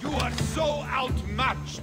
You are so outmatched.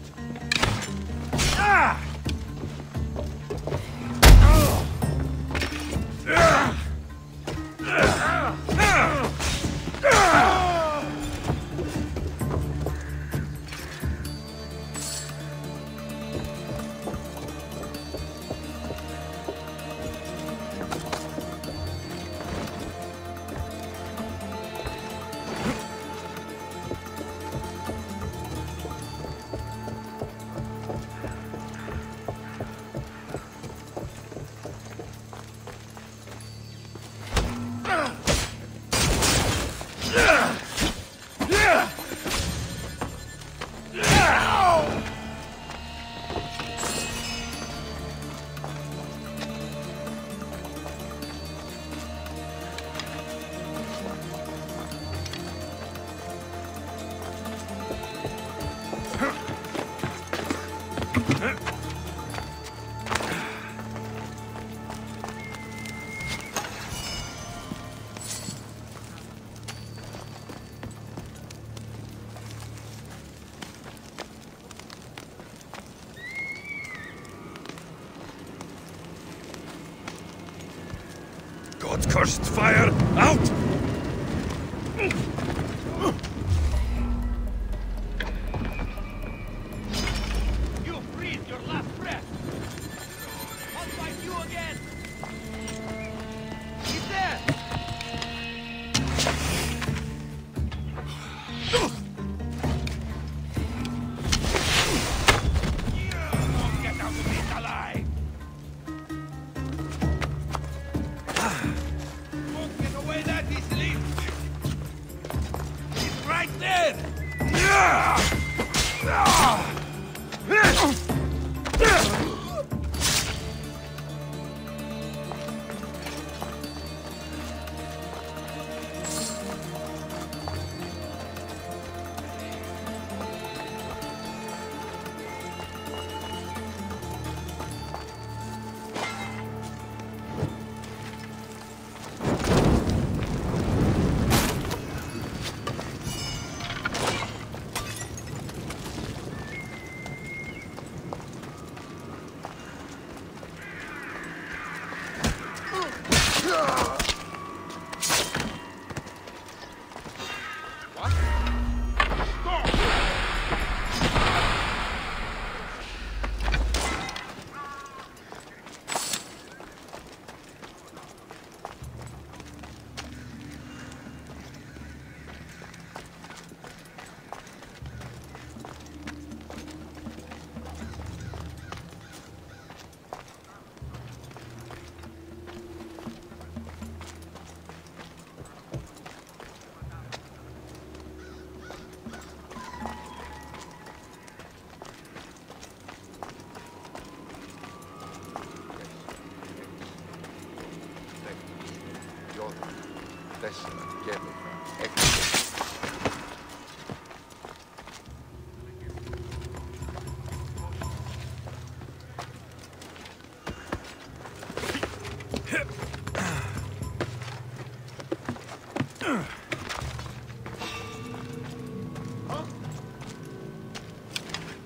God's cursed fire, out! You breathed your last breath! I'll fight you again! He's there! Won't get out of this alive! Won't get away that easily! He's right there!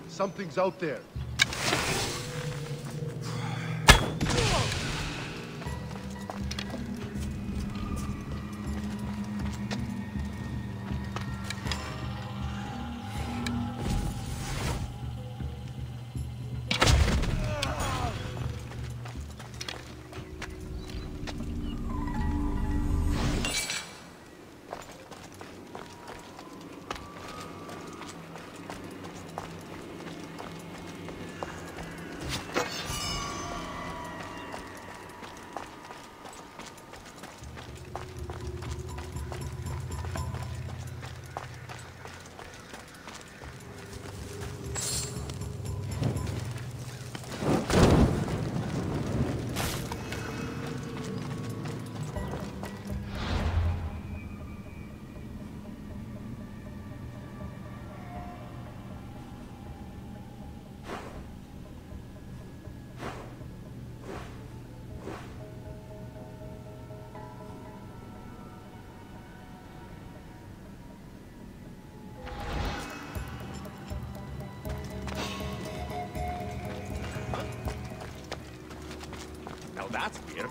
Something's out there. That's weird.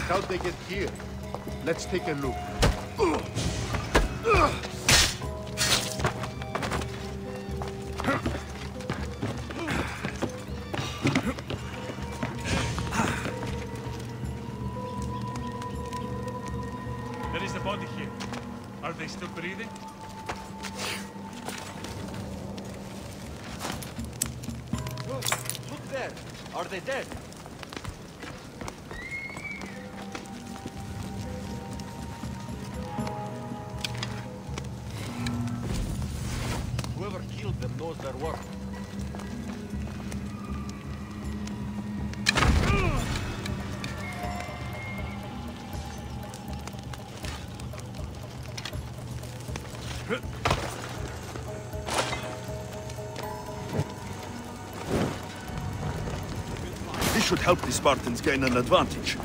How'd they get here? Let's take a look. There is a body here. Are they still breathing? Look there. Are they dead? Whoever killed them knows their work. This should help the Spartans gain an advantage.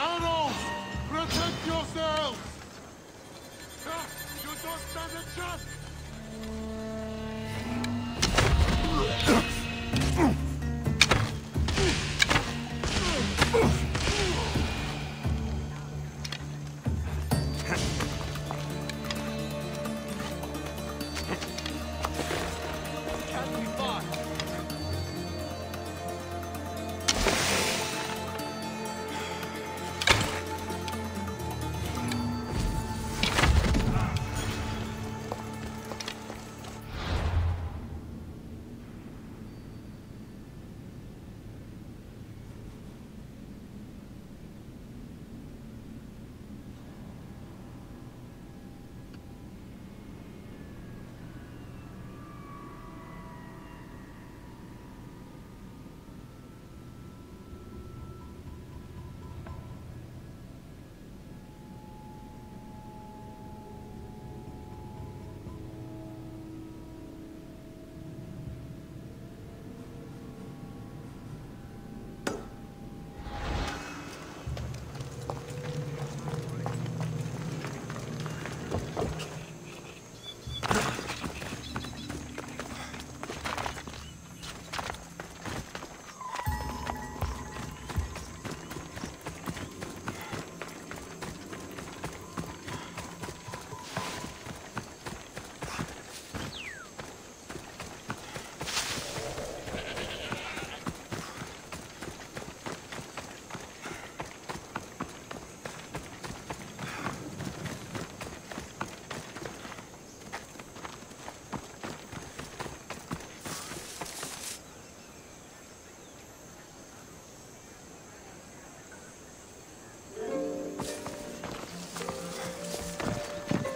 Arrows! Protect yourselves! You don't stand a chance! Can't be far.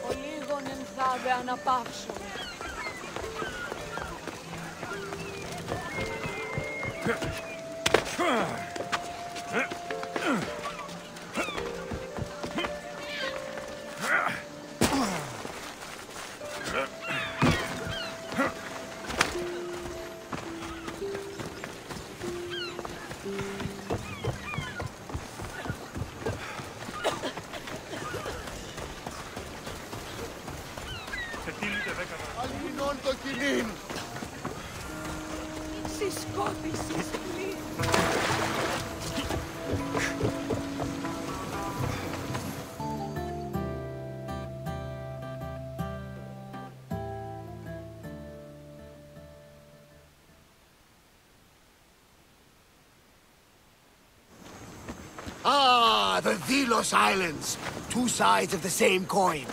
Ο λίγον ενθάβε αναπαύσομαι. Non to kinin. Ah, the Delos Islands. Two sides of the same coin.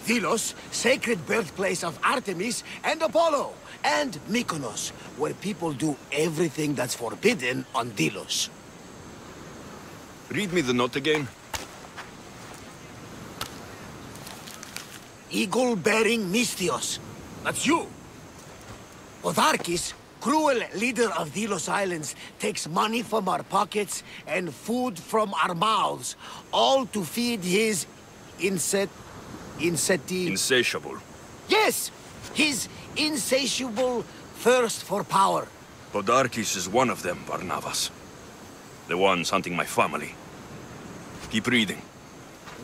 Delos, sacred birthplace of Artemis and Apollo, and Mykonos, where people do everything that's forbidden on Delos. Read me the note again. Eagle-bearing Mystios. That's you. Podarkis, cruel leader of Delos Islands, takes money from our pockets and food from our mouths, all to feed his Insatiable. Yes! His insatiable thirst for power. Podarkis is one of them, Barnabas. The ones hunting my family. Keep reading.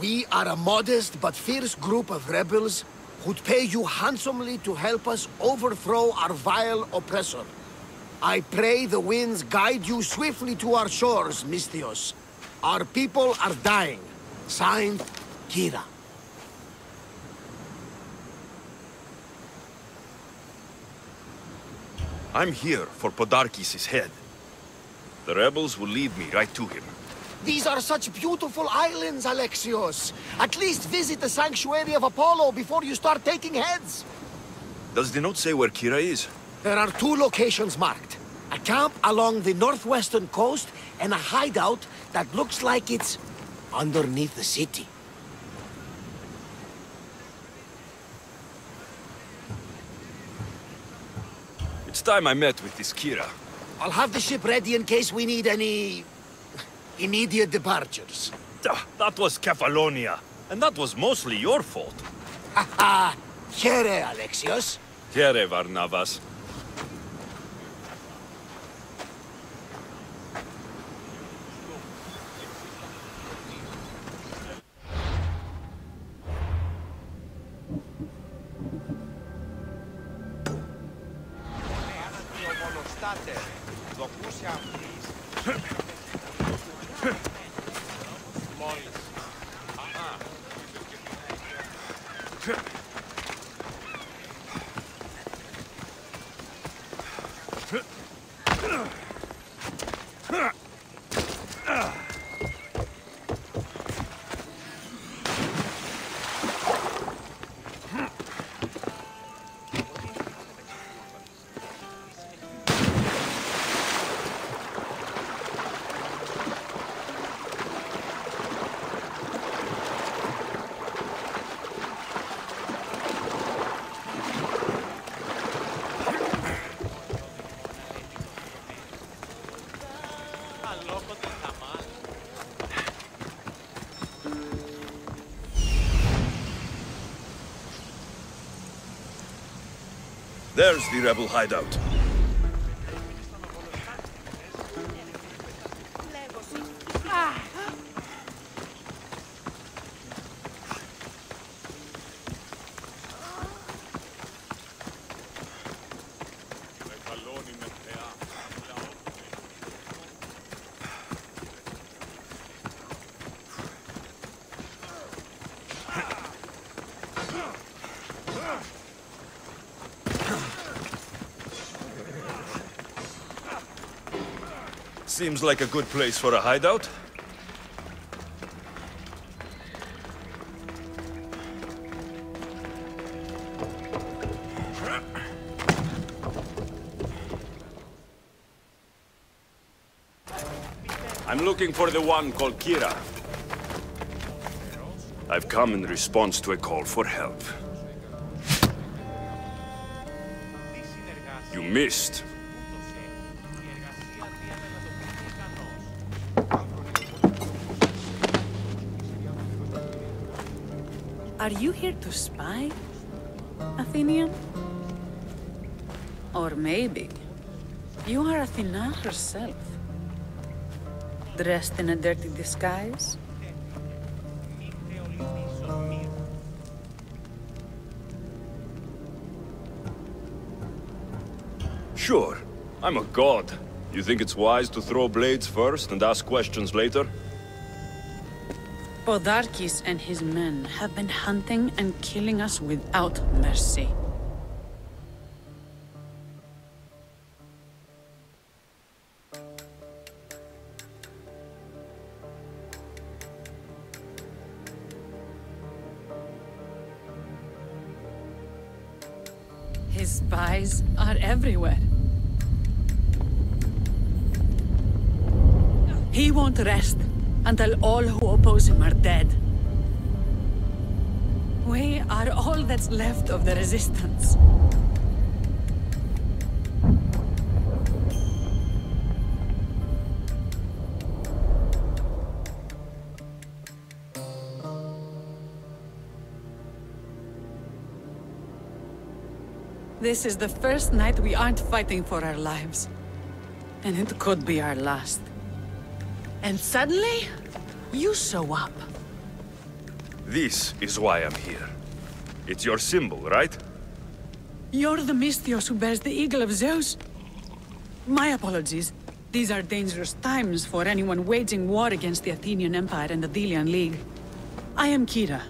We are a modest but fierce group of rebels who'd pay you handsomely to help us overthrow our vile oppressor. I pray the winds guide you swiftly to our shores, Mystios. Our people are dying. Signed, Kira. I'm here for Podarkis' head. The rebels will lead me right to him. These are such beautiful islands, Alexios. At least visit the sanctuary of Apollo before you start taking heads. Does the note say where Kira is? There are two locations marked. A camp along the northwestern coast and a hideout that looks like it's underneath the city. It's time I met with this Kira. I'll have the ship ready in case we need any immediate departures. That was Kefalonia, and that was mostly your fault. Haha, here, Alexios. Here, Barnabas. There's the rebel hideout. Seems like a good place for a hideout. I'm looking for the one called Kira. I've come in response to a call for help. You missed. Are you here to spy, Athenian? Or maybe you are Athena herself, dressed in a dirty disguise? Sure, I'm a god. You think it's wise to throw blades first and ask questions later? Podarkes and his men have been hunting and killing us without mercy. His spies are everywhere. He won't rest until all who oppose him are dead. We are all that's left of the resistance. This is the first night we aren't fighting for our lives. And it could be our last. And suddenly, you show up. This is why I'm here. It's your symbol, right? You're the Mystios who bears the eagle of Zeus? My apologies. These are dangerous times for anyone waging war against the Athenian Empire and the Delian League. I am Kira.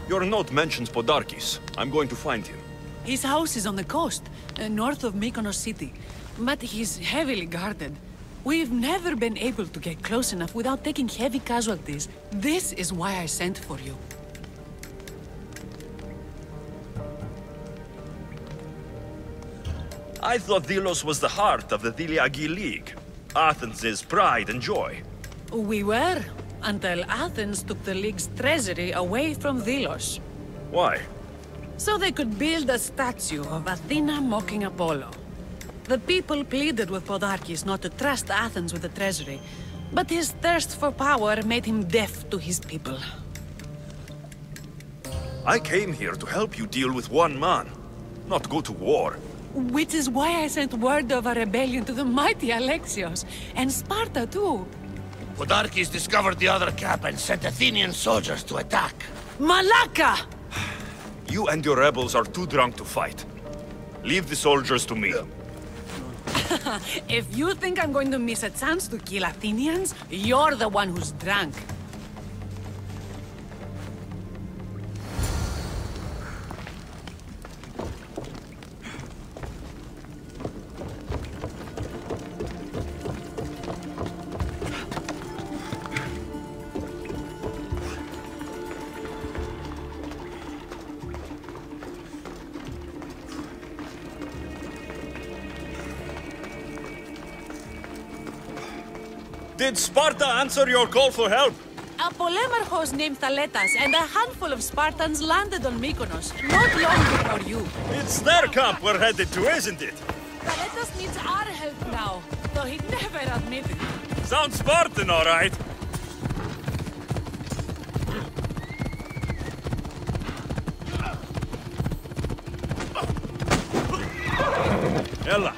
Your note mentions Podarkes. I'm going to find him. His house is on the coast, north of Mykonos city. But he's heavily guarded. We've never been able to get close enough without taking heavy casualties. This is why I sent for you. I thought Delos was the heart of the Deliagi League. Athens' pride and joy. We were, until Athens took the League's treasury away from Delos. Why? So they could build a statue of Athena mocking Apollo. The people pleaded with Podarkes not to trust Athens with the treasury, but his thirst for power made him deaf to his people. I came here to help you deal with one man, not go to war. Which is why I sent word of a rebellion to the mighty Alexios, and Sparta too. Podarkes discovered the other camp and sent Athenian soldiers to attack. Malaka! You and your rebels are too drunk to fight. Leave the soldiers to me. If you think I'm going to miss a chance to kill Athenians, you're the one who's drunk. Did Sparta answer your call for help? A polemarchos named Thaletas and a handful of Spartans landed on Mykonos, not long before you. It's their camp we're headed to, isn't it? Thaletas needs our help now, though he'd never admit it. Sounds Spartan, all right. Ella.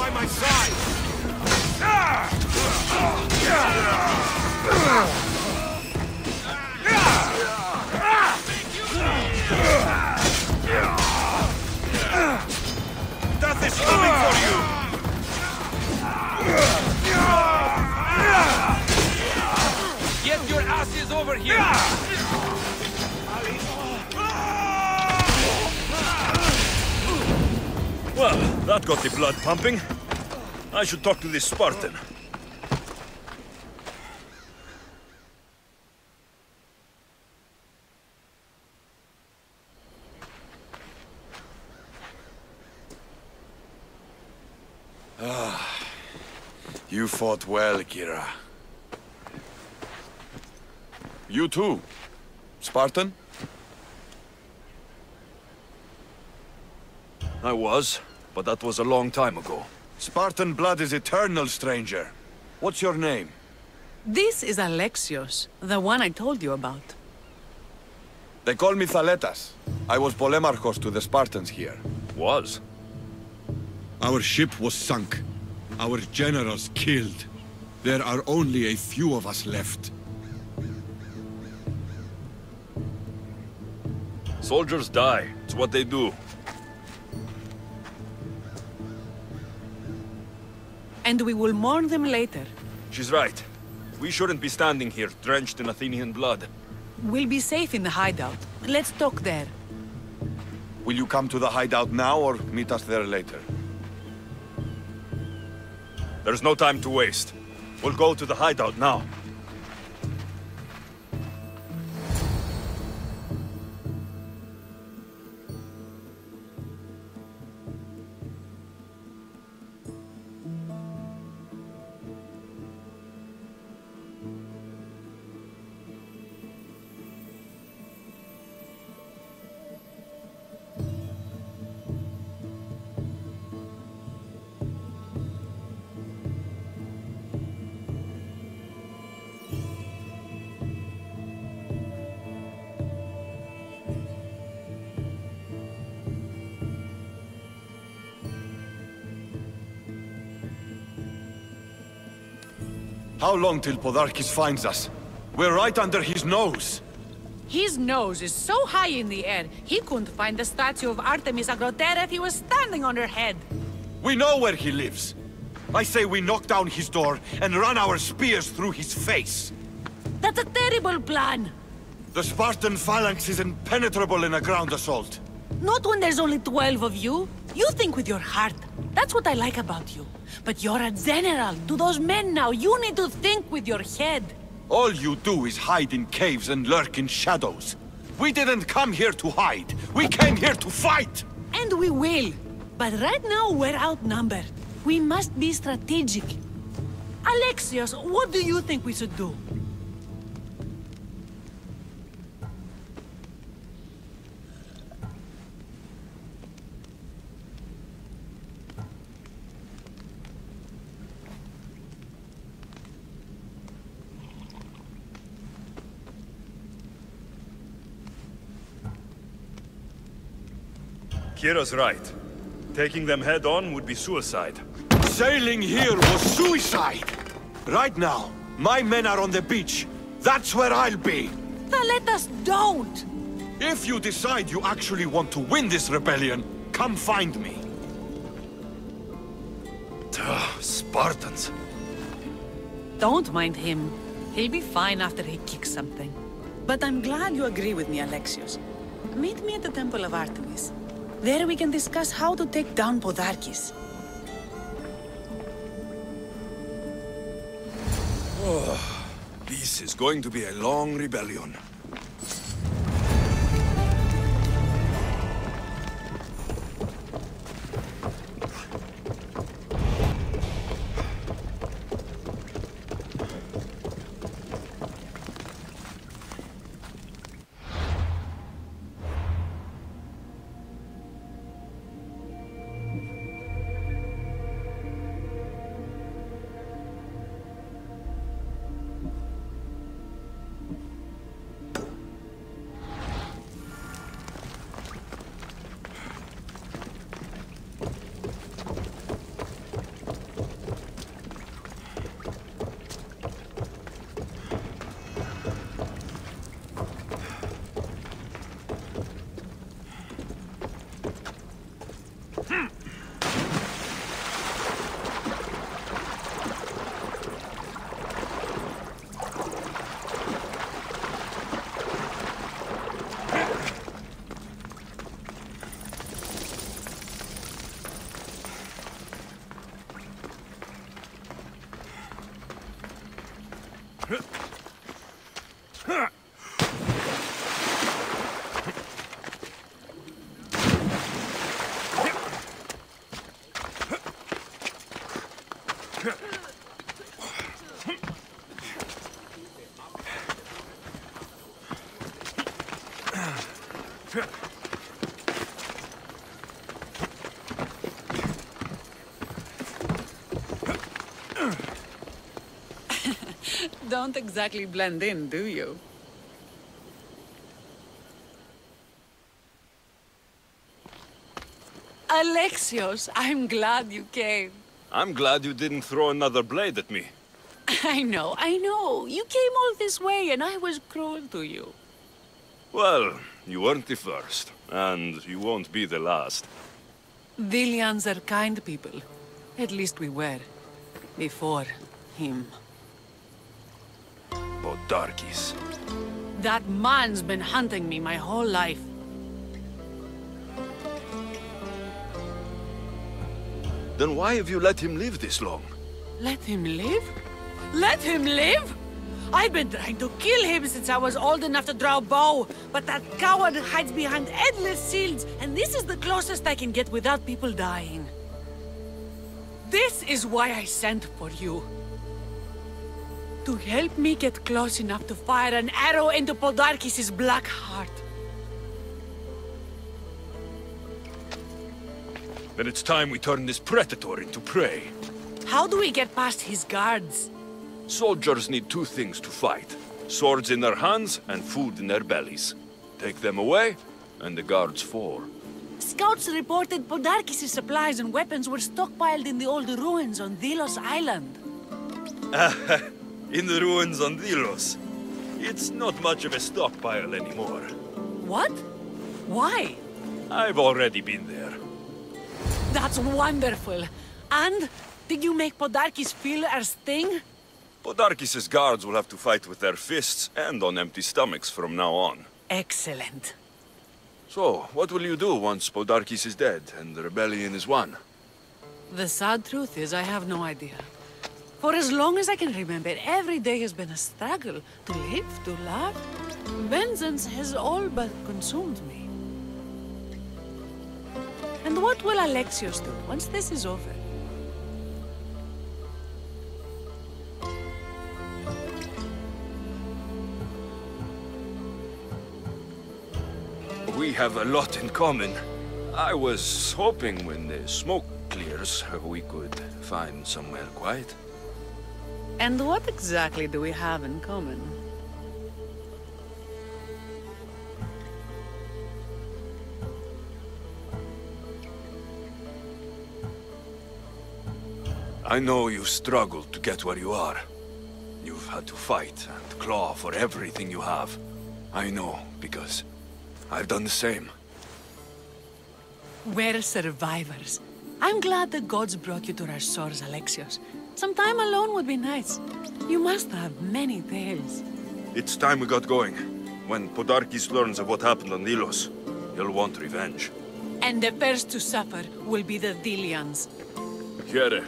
by my side! Death is coming for you! Get your asses over here! Well, that got the blood pumping. I should talk to this Spartan. You fought well, Kira. You too, Spartan? I was, but that was a long time ago. Spartan blood is eternal, stranger. What's your name? This is Alexios, the one I told you about. They call me Thaletas. I was Polemarchos to the Spartans here. Was? Our ship was sunk. Our generals killed. There are only a few of us left. Soldiers die. It's what they do. And we will mourn them later. She's right. We shouldn't be standing here, drenched in Athenian blood. We'll be safe in the hideout. Let's talk there. Will you come to the hideout now or meet us there later? There's no time to waste. We'll go to the hideout now. How long till Podarkis finds us? We're right under his nose. His nose is so high in the air, he couldn't find the statue of Artemis Agrotera if he was standing on her head. We know where he lives. I say we knock down his door and run our spears through his face. That's a terrible plan. The Spartan phalanx is impenetrable in a ground assault. Not when there's only 12 of you. You think with your heart. That's what I like about you. But you're a general. To those men now, you need to think with your head. All you do is hide in caves and lurk in shadows. We didn't come here to hide. We came here to fight! And we will. But right now, we're outnumbered. We must be strategic. Alexios, what do you think we should do? Kira's right. Taking them head-on would be suicide. Sailing here was suicide! Right now, my men are on the beach. That's where I'll be! Let us don't! If you decide you actually want to win this rebellion, come find me. Spartans. Don't mind him. He'll be fine after he kicks something. But I'm glad you agree with me, Alexios. Meet me at the Temple of Artemis. There we can discuss how to take down Podarkis. This is going to be a long rebellion. Don't exactly blend in, do you? Alexios, I'm glad you came. I'm glad you didn't throw another blade at me. I know. You came all this way and I was cruel to you. Well, you weren't the first, and you won't be the last. Dilians are kind people. At least we were. Before him. Podarkis. That man's been hunting me my whole life. Then why have you let him live this long? Let him live? Let him live? I've been trying to kill him since I was old enough to draw a bow, but that coward hides behind endless shields, and this is the closest I can get without people dying. This is why I sent for you. To help me get close enough to fire an arrow into Podarkis' black heart. Then it's time we turn this predator into prey. How do we get past his guards? Soldiers need two things to fight. Swords in their hands and food in their bellies. Take them away, and the guards fall. Scouts reported Podarkis' supplies and weapons were stockpiled in the old ruins on Delos Island. In the ruins on Delos. It's not much of a stockpile anymore. What? Why? I've already been there. That's wonderful. And did you make Podarkis feel our sting? Podarkis' guards will have to fight with their fists and on empty stomachs from now on. Excellent. So, what will you do once Podarkis is dead and the rebellion is won? The sad truth is I have no idea. For as long as I can remember, every day has been a struggle. To live, to love. Vengeance has all but consumed me. And what will Alexios do once this is over? We have a lot in common. I was hoping when the smoke clears, we could find somewhere quiet. And what exactly do we have in common? I know you struggled to get where you are. You've had to fight and claw for everything you have. I know, because I've done the same. We're survivors. I'm glad the gods brought you to our shores, Alexios. Some time alone would be nice. You must have many tales. It's time we got going. When Podarkis learns of what happened on Delos, he'll want revenge. And the first to suffer will be the Dilians. Here.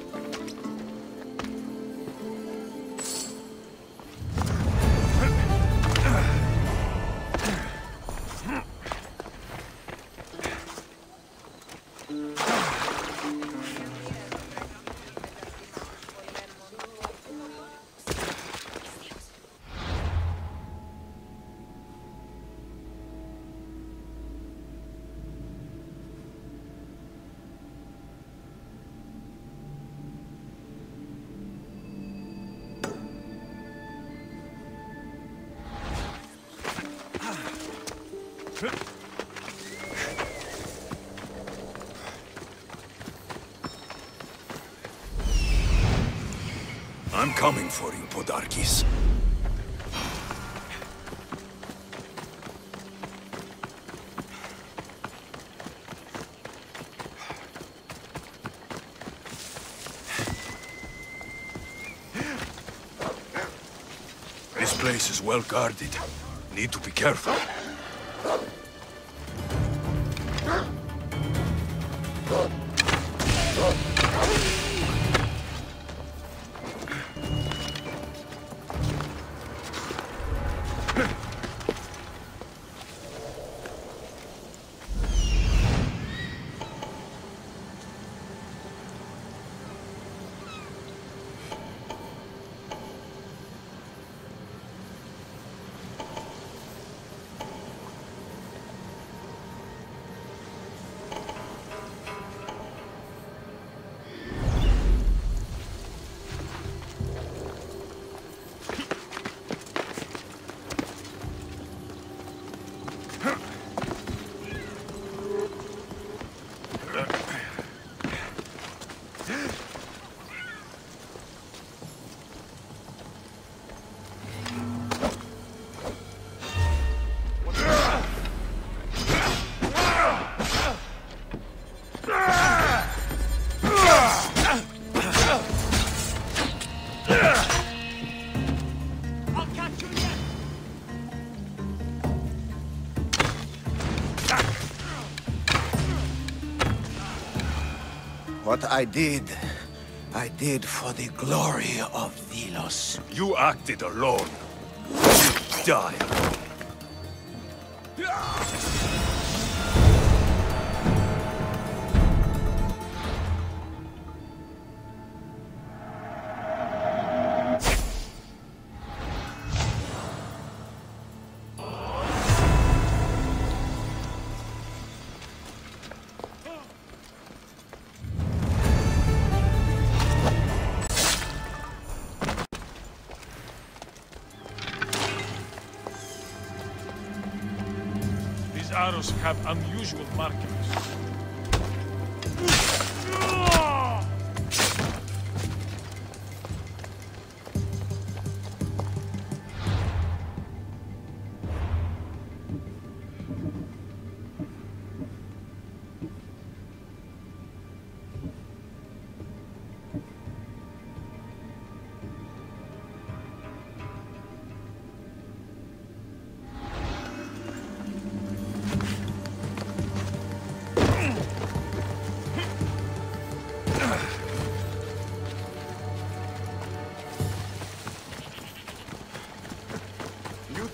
I'm coming for you, Podarkis. This place is well guarded. Need to be careful. I did for the glory of Delos. You acted alone. You die alone. Arrows have unusual markings.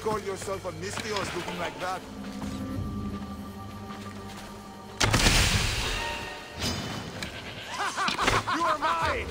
Call yourself a Mystios looking like that? You are mine!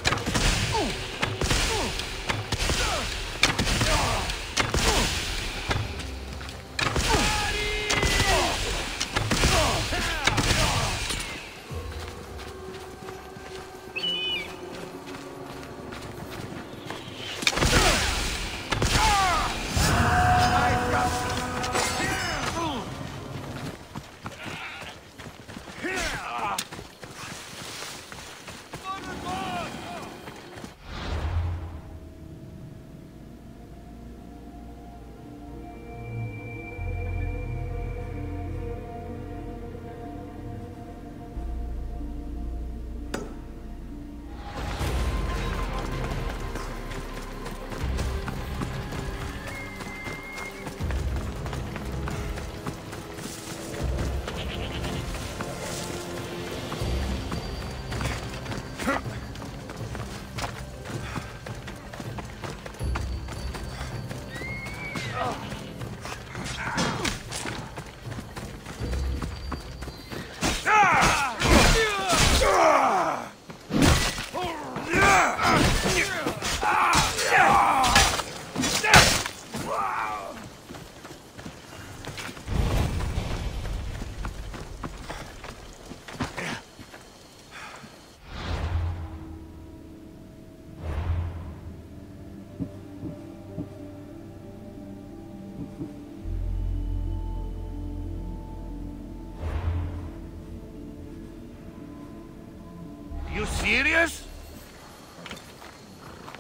You serious?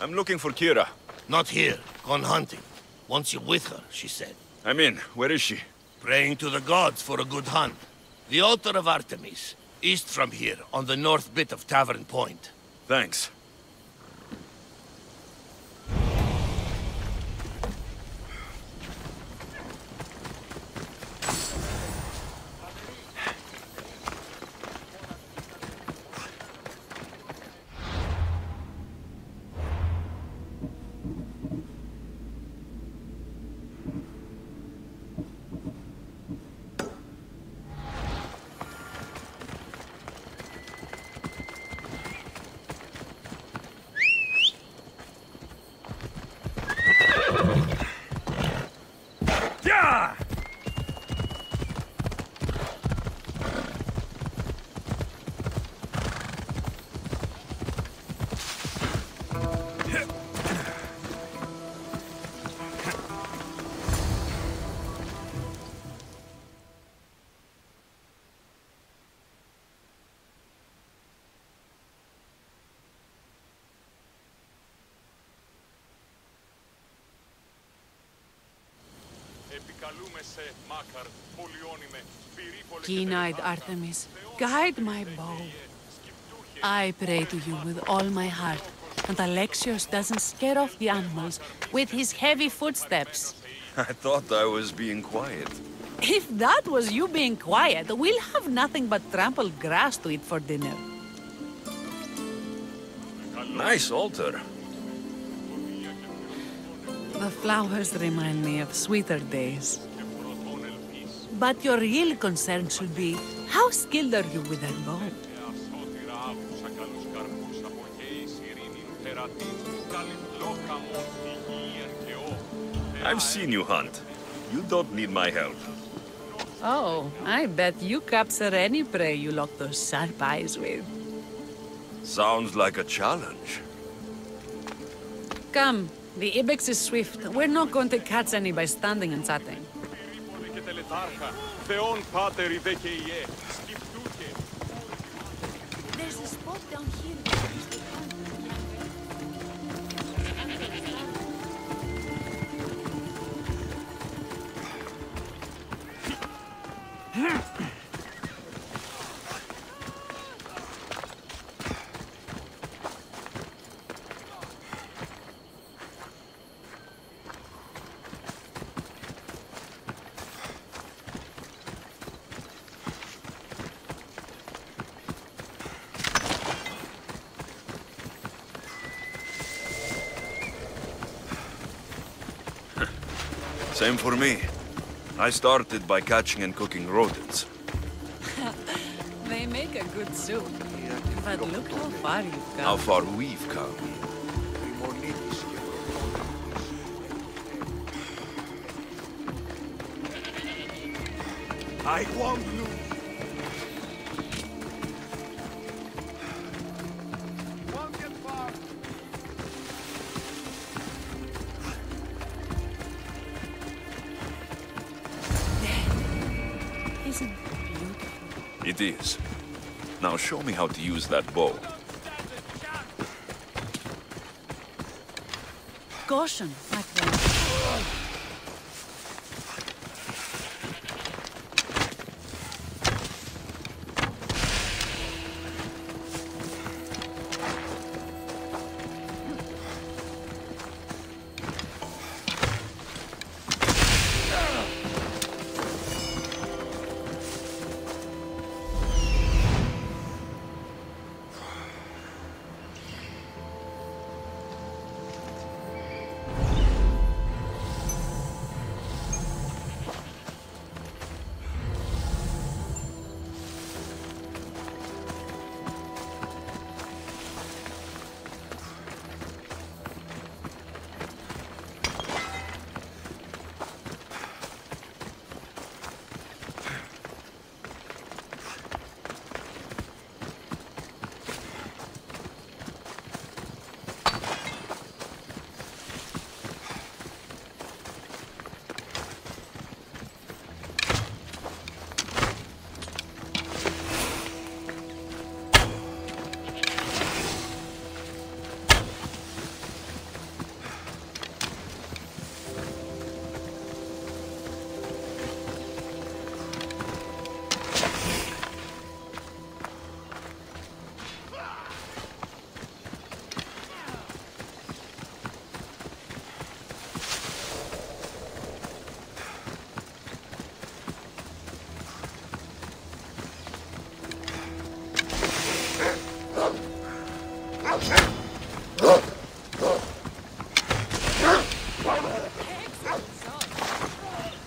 I'm looking for Kira. Not here. Gone hunting. Wants you with her, she said. I'm in. Where is she? Praying to the gods for a good hunt. The altar of Artemis, east from here, on the north bit of Tavern Point. Thanks. Keen-eyed Artemis, guide my bow. I pray to you with all my heart, and Alexios doesn't scare off the animals with his heavy footsteps. I thought I was being quiet. If that was you being quiet, we'll have nothing but trampled grass to eat for dinner. Nice altar. The flowers remind me of sweeter days. But your real concern should be, how skilled are you with that bow? I've seen you hunt. You don't need my help. Oh, I bet you capture any prey you lock those sharp eyes with. Sounds like a challenge. Come, the ibex is swift. We're not going to catch any by standing and chatting. There's a spot down here. Same for me. I started by catching and cooking rodents. They make a good soup. But look how far you've come. How far we've come. I won't lose. Won't get far. Isn't it beautiful? It is. Now show me how to use that bow. Caution, my friend.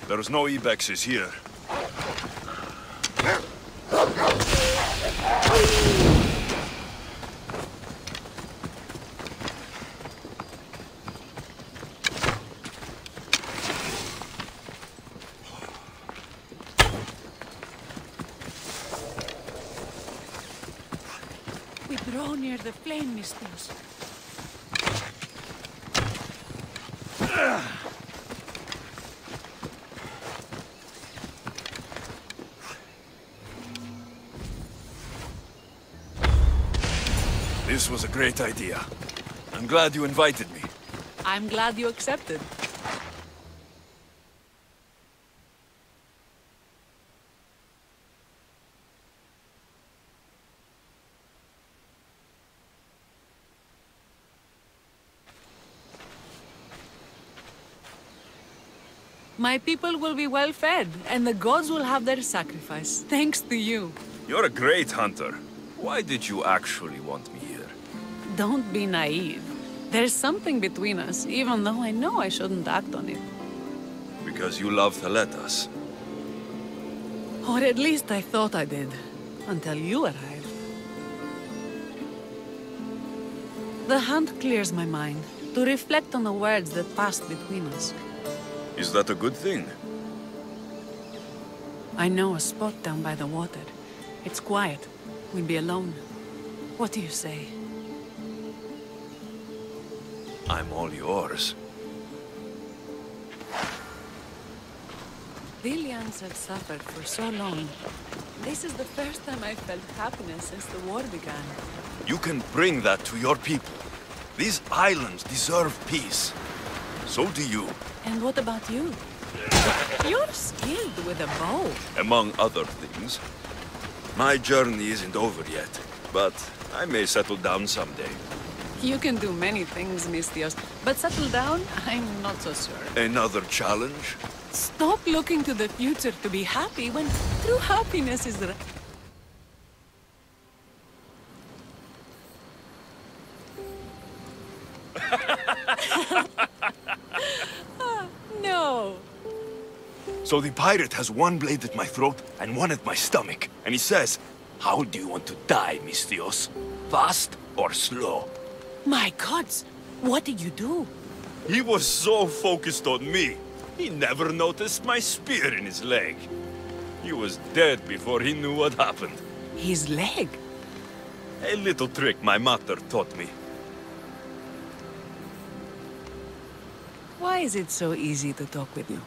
There's no ibexes here. We draw near the flame misters. This was a great idea. I'm glad you invited me. I'm glad you accepted. My people will be well fed, and the gods will have their sacrifice, thanks to you. You're a great hunter. Why did you actually want me here? Don't be naive. There's something between us, even though I know I shouldn't act on it. Because you love Thaletas. Or at least I thought I did, until you arrived. The hunt clears my mind, to reflect on the words that passed between us. Is that a good thing? I know a spot down by the water. It's quiet. We'll be alone. What do you say? I'm all yours. Billions have suffered for so long. This is the first time I've felt happiness since the war began. You can bring that to your people. These islands deserve peace. So do you. And what about you? You're skilled with a bow. Among other things. My journey isn't over yet, but I may settle down someday. You can do many things, Mistios, but settle down, I'm not so sure. Another challenge? Stop looking to the future to be happy when true happiness is the... No. So the pirate has one blade at my throat and one at my stomach. And he says, how do you want to die, Mistios? Fast or slow? My gods, what did you do? He was so focused on me, he never noticed my spear in his leg. He was dead before he knew what happened. His leg? A little trick my mater taught me. Why is it so easy to talk with you?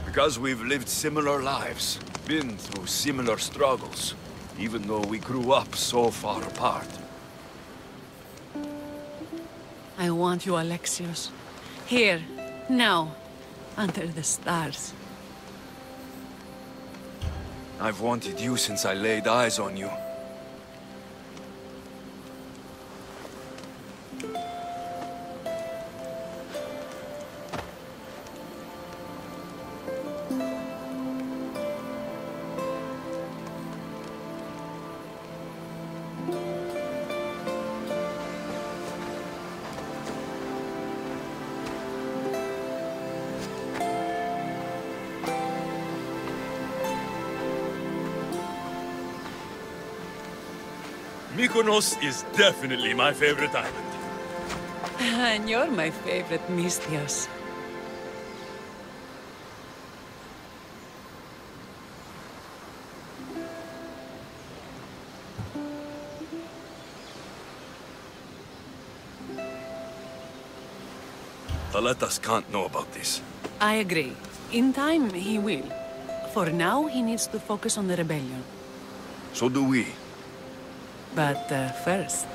Because we've lived similar lives, been through similar struggles, even though we grew up so far apart. I want you, Alexios. Here, now, under the stars. I've wanted you since I laid eyes on you. Mykonos is definitely my favorite island. And you're my favorite, Mistios. Thaletas can't know about this. I agree. In time, he will. For now, he needs to focus on the rebellion. So do we. But first...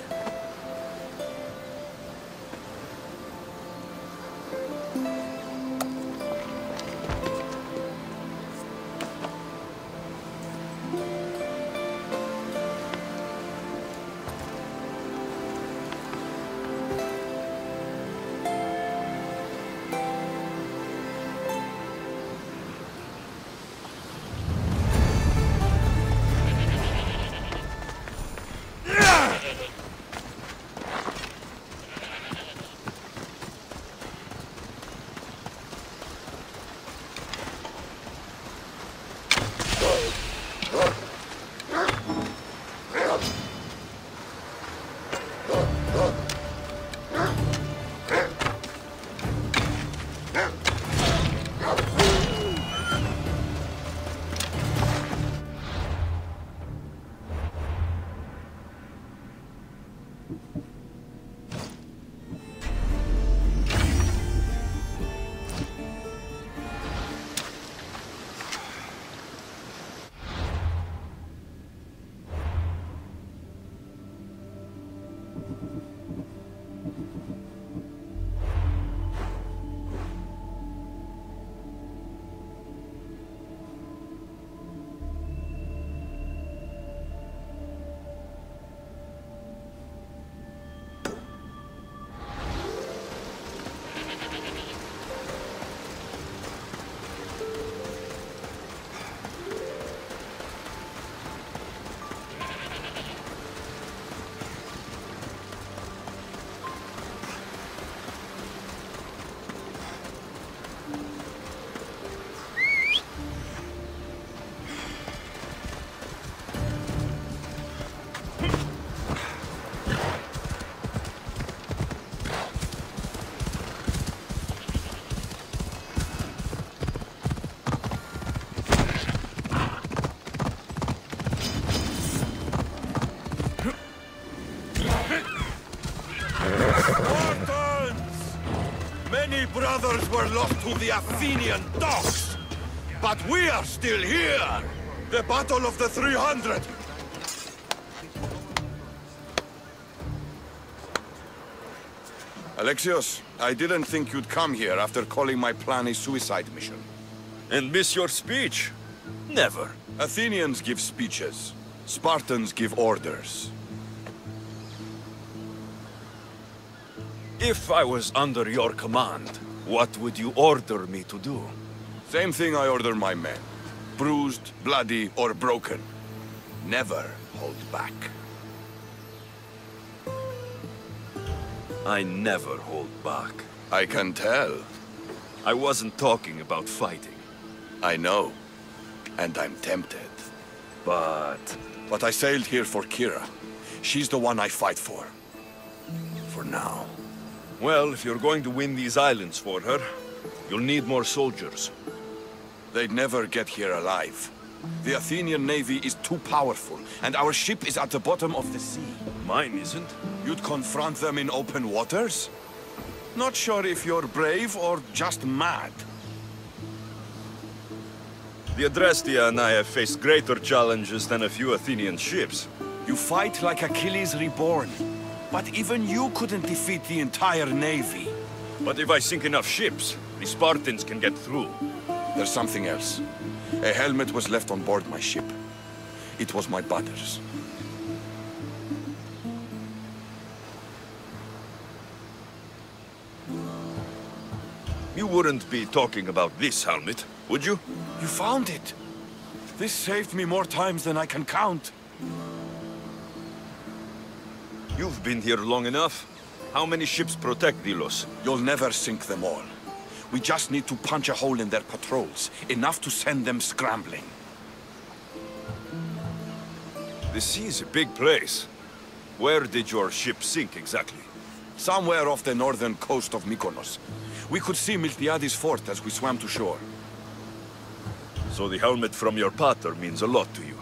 brothers were lost to the Athenian dogs. But we are still here! The Battle of the 300! Alexios, I didn't think you'd come here after calling my plan a suicide mission. And miss your speech? Never. Athenians give speeches. Spartans give orders. If I was under your command, what would you order me to do? Same thing I order my men. Bruised, bloody, or broken. Never hold back. I never hold back. I can tell. I wasn't talking about fighting. I know. And I'm tempted. But I sailed here for Kira. She's the one I fight for. For now. Well, if you're going to win these islands for her, you'll need more soldiers. They'd never get here alive. The Athenian navy is too powerful, and our ship is at the bottom of the sea. Mine isn't. You'd confront them in open waters? Not sure if you're brave or just mad. The Adrestia and I have faced greater challenges than a few Athenian ships. You fight like Achilles reborn. But even you couldn't defeat the entire navy. But if I sink enough ships, the Spartans can get through. There's something else. A helmet was left on board my ship. It was my brother's. You wouldn't be talking about this helmet, would you? You found it! This saved me more times than I can count. You've been here long enough. How many ships protect Delos? You'll never sink them all. We just need to punch a hole in their patrols, enough to send them scrambling. The sea's a big place. Where did your ship sink exactly? Somewhere off the northern coast of Mykonos. We could see Miltiades fort as we swam to shore. So the helmet from your pater means a lot to you.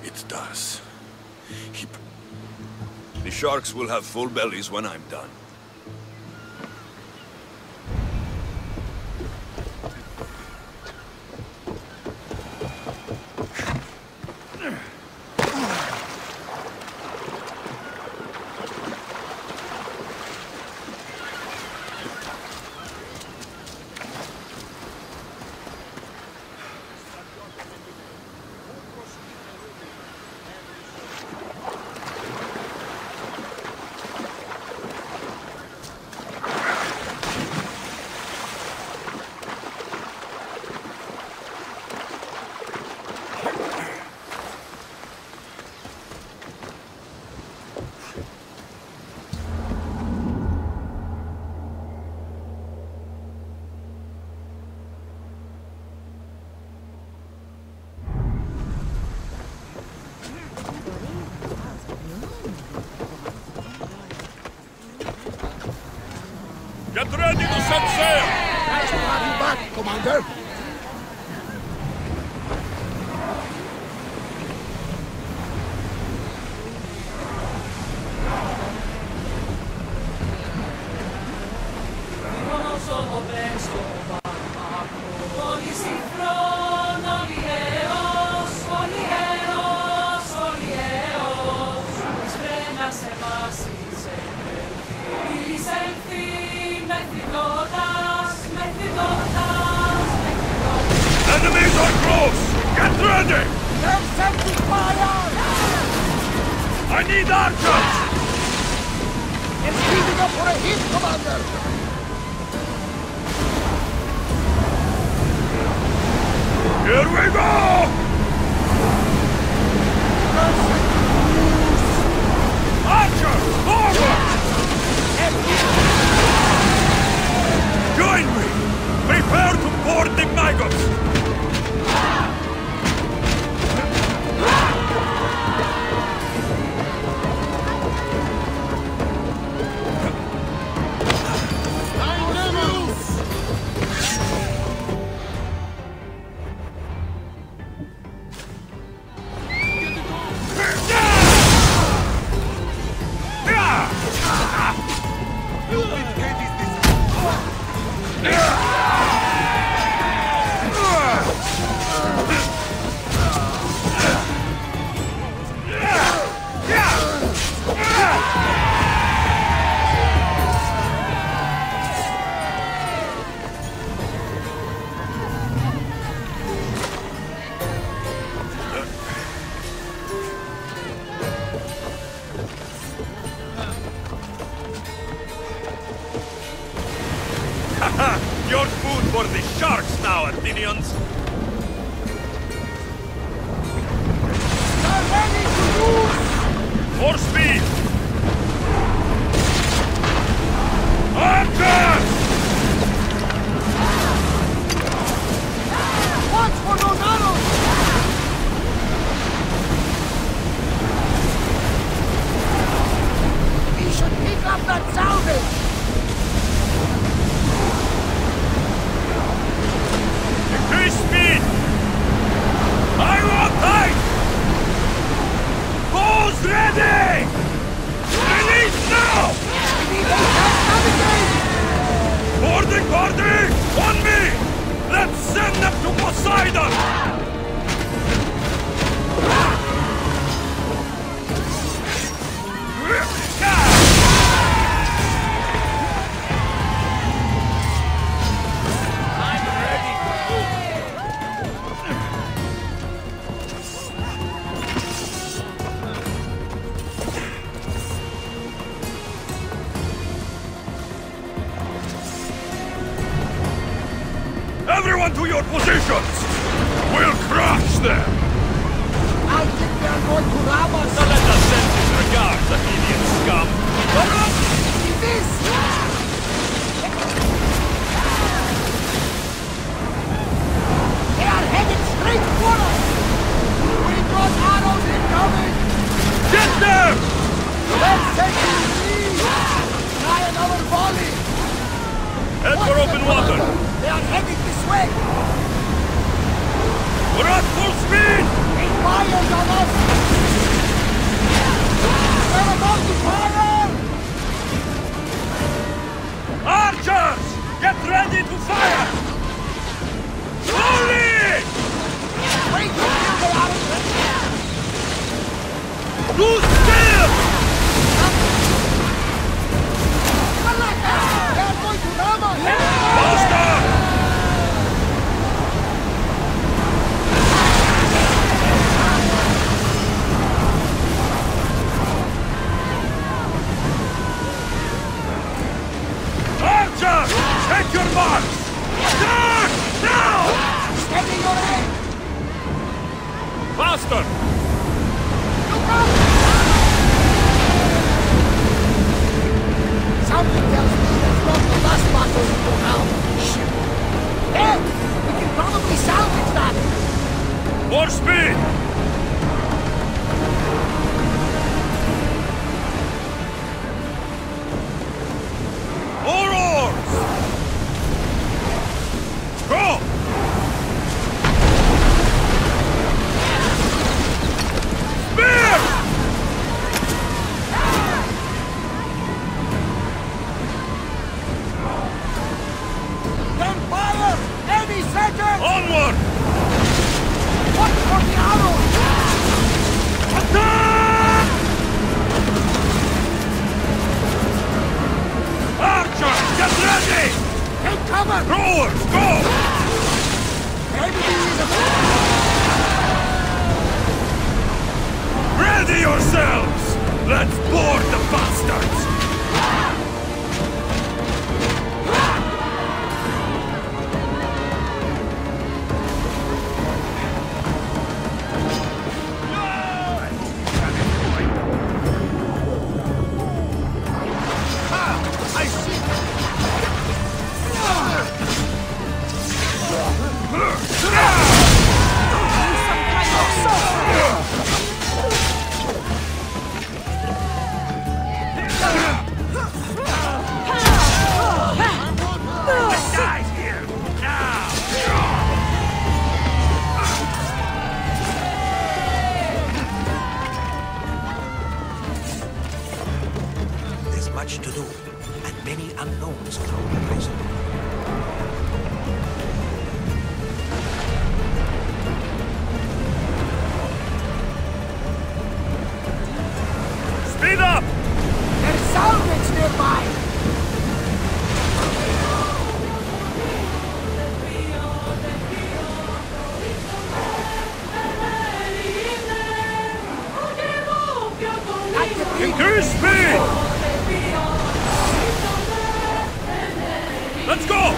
It does. The sharks will have full bellies when I'm done. Get ready to set sail! Nice to have you back, Commander. Enemies are close! Get ready! They're setting fire! I need archers! It's heating up for a hit, Commander! Here we go! Archers, forward! Join me! Prepare to board the maggots! Yeah! to your positions! We'll crush them! I think they're going to rob us! Now let us send his regards, Athenian scum! This! They are headed straight for us! We got arrows incoming! Get them! Let's take the lead! Try another volley! Head for open water! They are heading this way! We're at full speed! They fired on us! They're about to fire! Archers! Get ready to fire! Slowly! Wait until they are in the air! Loose still! They're going to ram us! Faster! Archers! Take your marks! Attack! Now! Steady your aim! Faster! Look out! Something tells me that's not the last battle we go now. Shit! Hey! We can probably salvage that! More speed! More oars! Go! Spear! Gunfire! Any second! Onward! Watch for the arrows! Attack! Archers, get ready! Take cover! Rowers, go! Enemy is Ready yourselves! Let's board the bastards! I see! Guys here! Now! There's much to do, and many unknowns on our horizon. Speed up! There's salvage nearby! Increase speed! Let's go!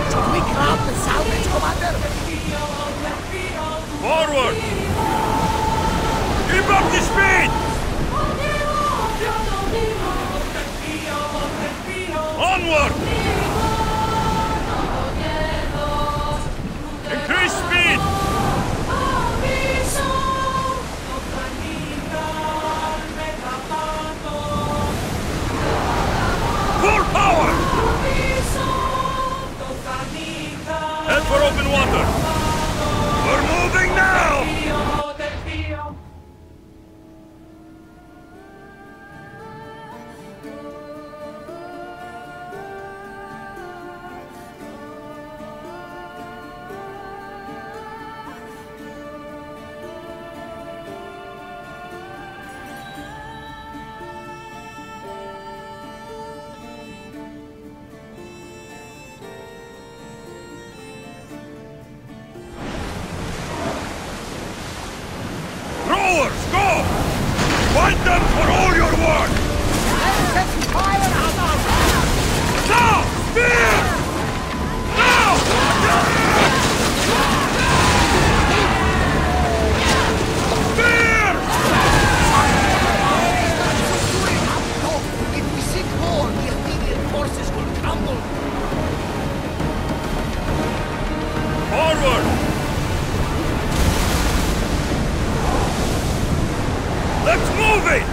Should we grab the salvage, Commander? Forward! Keep up the speed! Onward! Increase speed! Full power! Head for open water! We're moving now! crumble! Forward! Let's move it!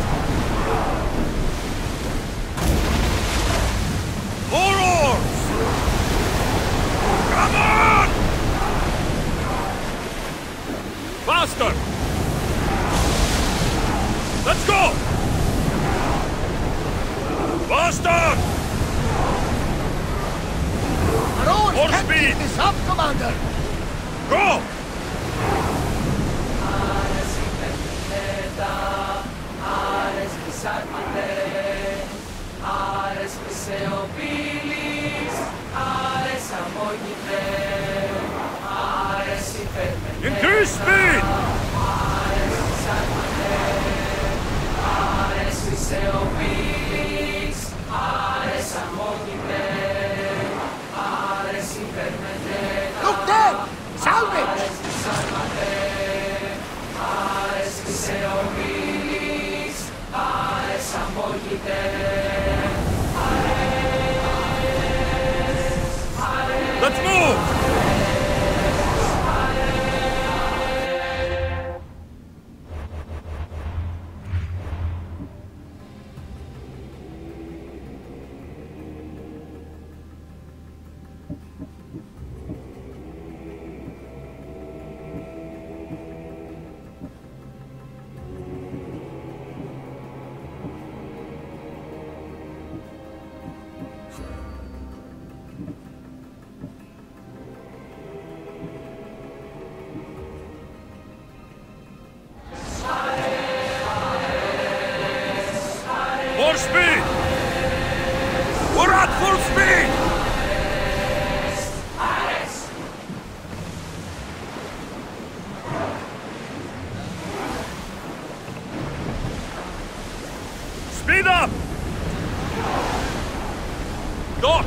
More oars! Come on! Faster! Let's go! Faster! Our oars More can't speed! keep this up, Commander! Go! Increase speed! Look there! Salvage! Let's move! More speed! We're at full speed! Speed up! Dock!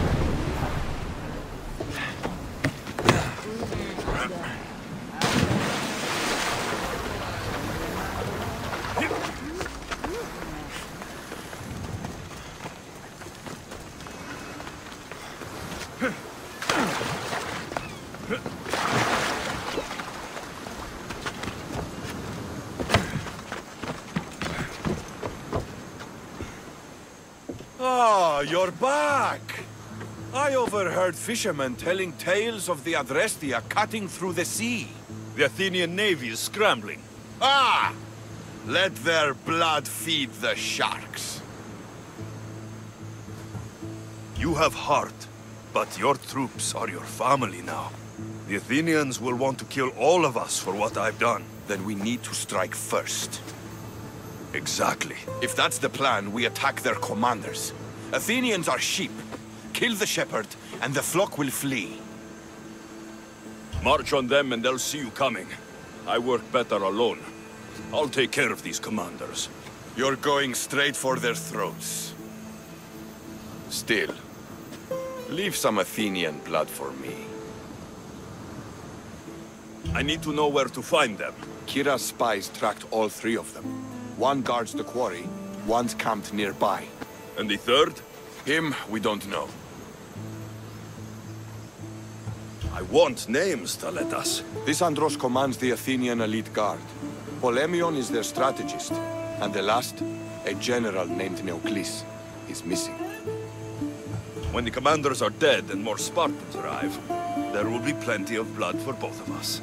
Ah, you're back! I overheard fishermen telling tales of the Adrestia cutting through the sea. The Athenian navy is scrambling. Ah! Let their blood feed the sharks. You have heart, but your troops are your family now. The Athenians will want to kill all of us for what I've done. Then we need to strike first. Exactly. If that's the plan, we attack their commanders. Athenians are sheep. Kill the shepherd, and the flock will flee. March on them and they'll see you coming. I work better alone. I'll take care of these commanders. You're going straight for their throats. Still, leave some Athenian blood for me. I need to know where to find them. Kira's spies tracked all three of them. One guards the quarry, one's camped nearby. And the third? Him, we don't know. I want names, Teletas. This Andros commands the Athenian elite guard. Polemion is their strategist. And the last, a general named Neoclis, is missing. When the commanders are dead and more Spartans arrive, there will be plenty of blood for both of us.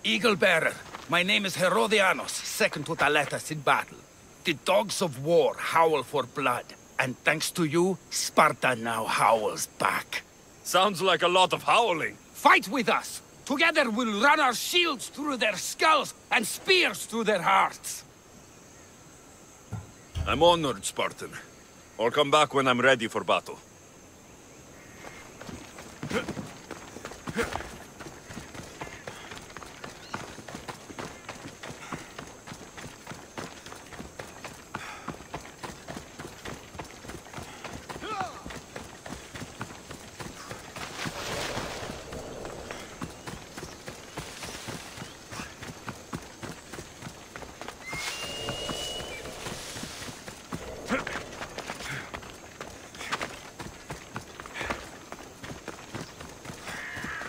Eagle Bearer, my name is Herodianos, second to Teletas in battle. The dogs of war howl for blood, and thanks to you, Sparta now howls back. Sounds like a lot of howling. Fight with us! Together we'll run our shields through their skulls and spears through their hearts! I'm honored, Spartan. I'll come back when I'm ready for battle.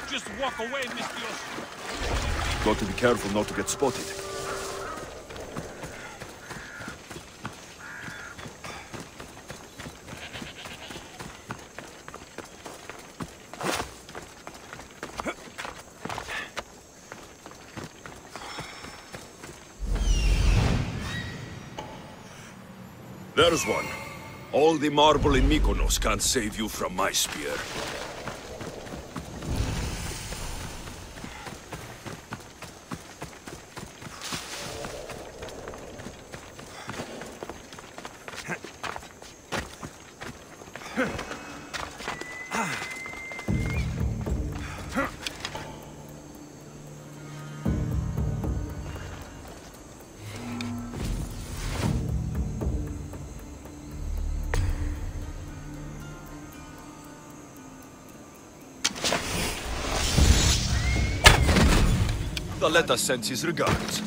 Just walk away, Mistios. Got to be careful not to get spotted. There's one. All the marble in Mykonos can't save you from my spear. Let us send his regards.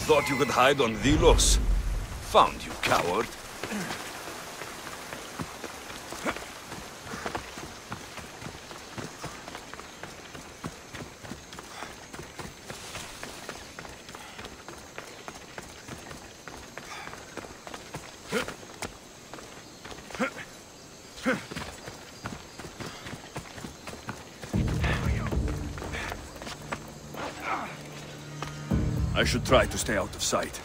Thought you could hide on Delos. Found you, coward. I should try to stay out of sight.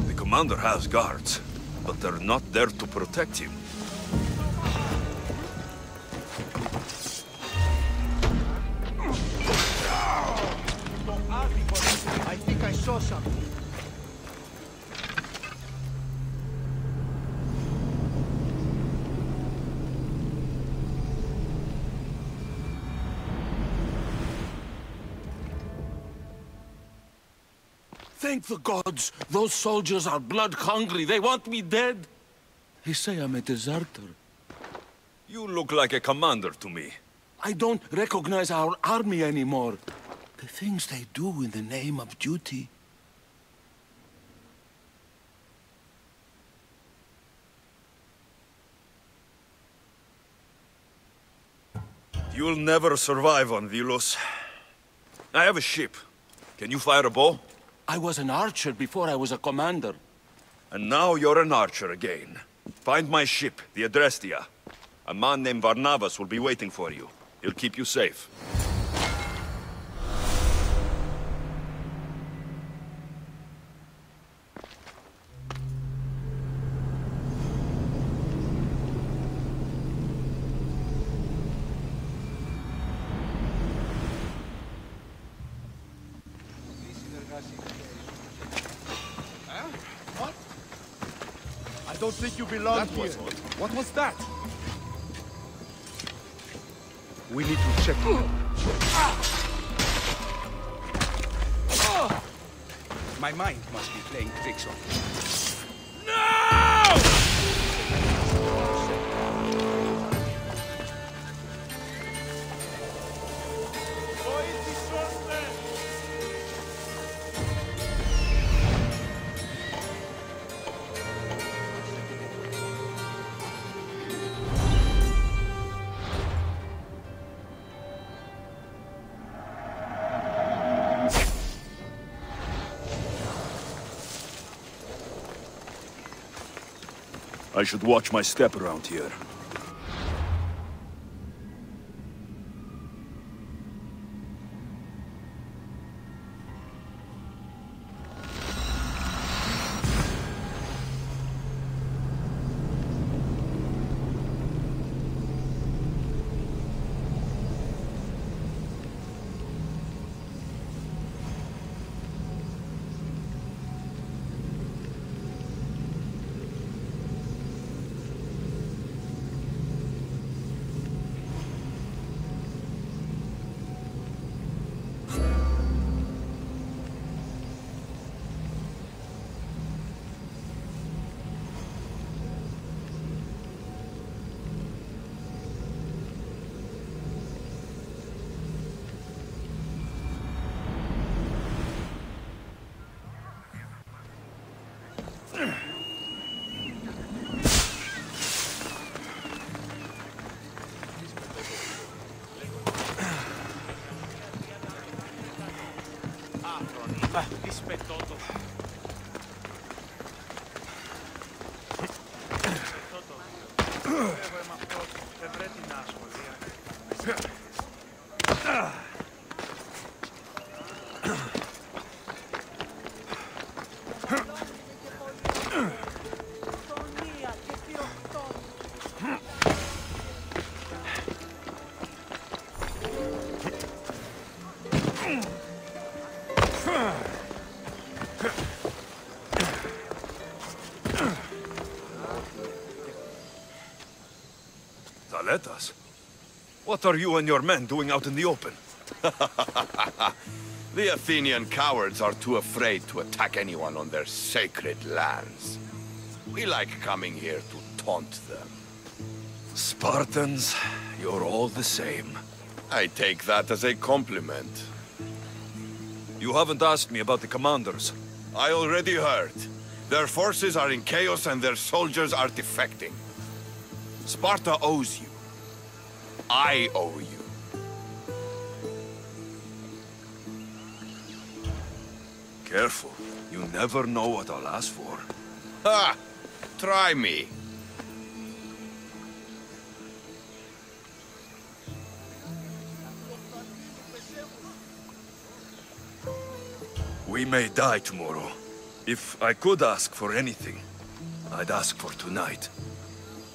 The commander has guards, but they're not there to protect him. I think I saw something. Thank the gods! Those soldiers are blood-hungry. They want me dead. They say I'm a deserter. You look like a commander to me. I don't recognize our army anymore. The things they do in the name of duty. You'll never survive on Vilos. I have a ship. Can you fire a bow? I was an archer before I was a commander. And now you're an archer again. Find my ship, the Adrestia. A man named Barnabas will be waiting for you. He'll keep you safe. I don't think you belong here. What was that? We need to check it out. My mind must be playing tricks on me. I should watch my step around here. Taletas? What are you and your men doing out in the open? The Athenian cowards are too afraid to attack anyone on their sacred lands. We like coming here to taunt them. Spartans, you're all the same. I take that as a compliment. You haven't asked me about the commanders. I already heard. Their forces are in chaos and their soldiers are defecting. Sparta owes you. I owe you. Careful. You never know what I'll ask for. Ha! Try me. We may die tomorrow. If I could ask for anything, I'd ask for tonight.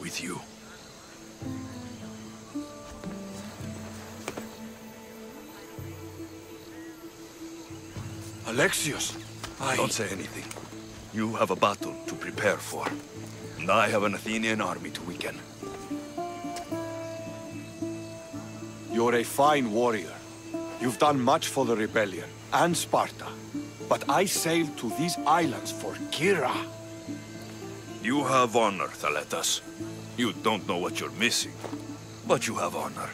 With you. Alexios, Don't say anything. You have a battle to prepare for. And I have an Athenian army to weaken. You're a fine warrior. You've done much for the rebellion, and Sparta. But I sailed to these islands for Kira. You have honor, Thaletas. You don't know what you're missing, but you have honor.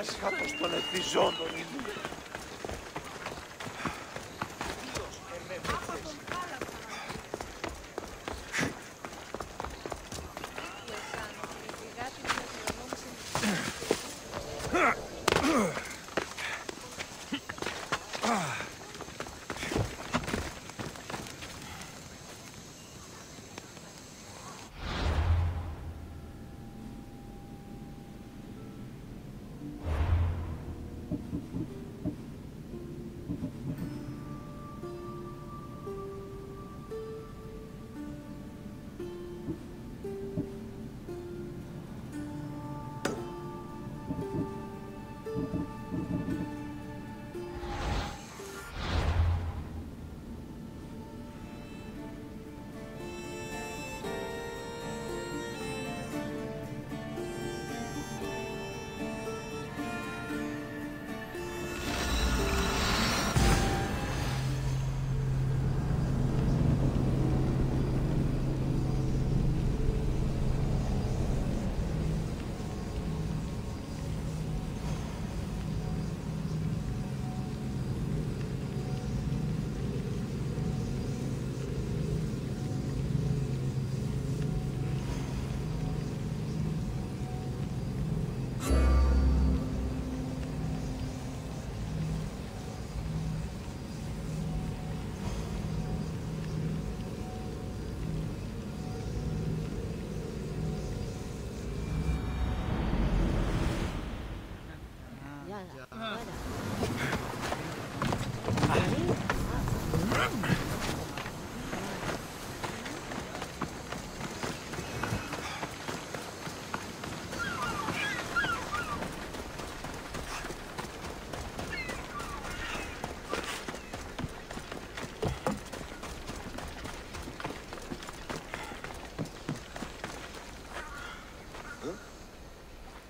Έσχατος των εθιζόντων είναι.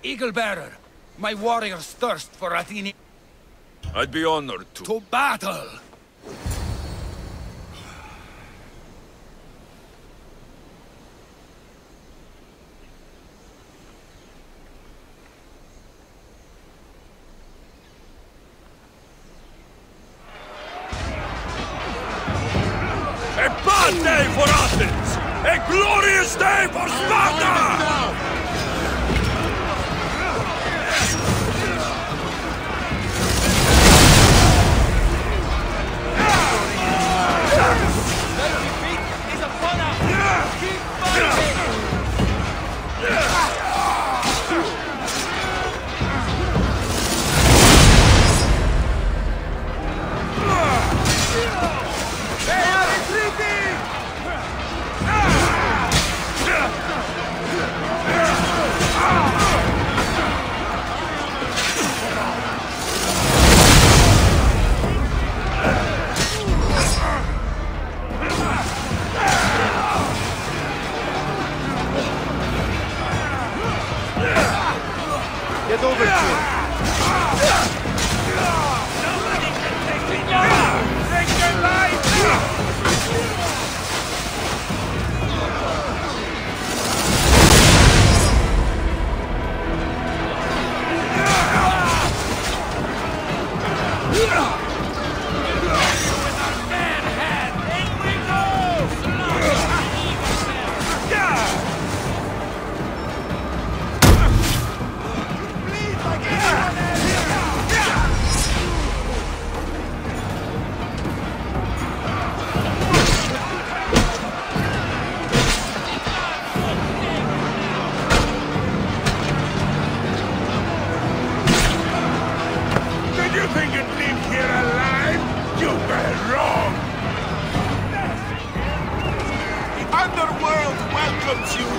Eagle Bearer, my warriors thirst for Athene. I'd be honored to... To battle! A bad day for Athens! A glorious day for Sparta! welcomes you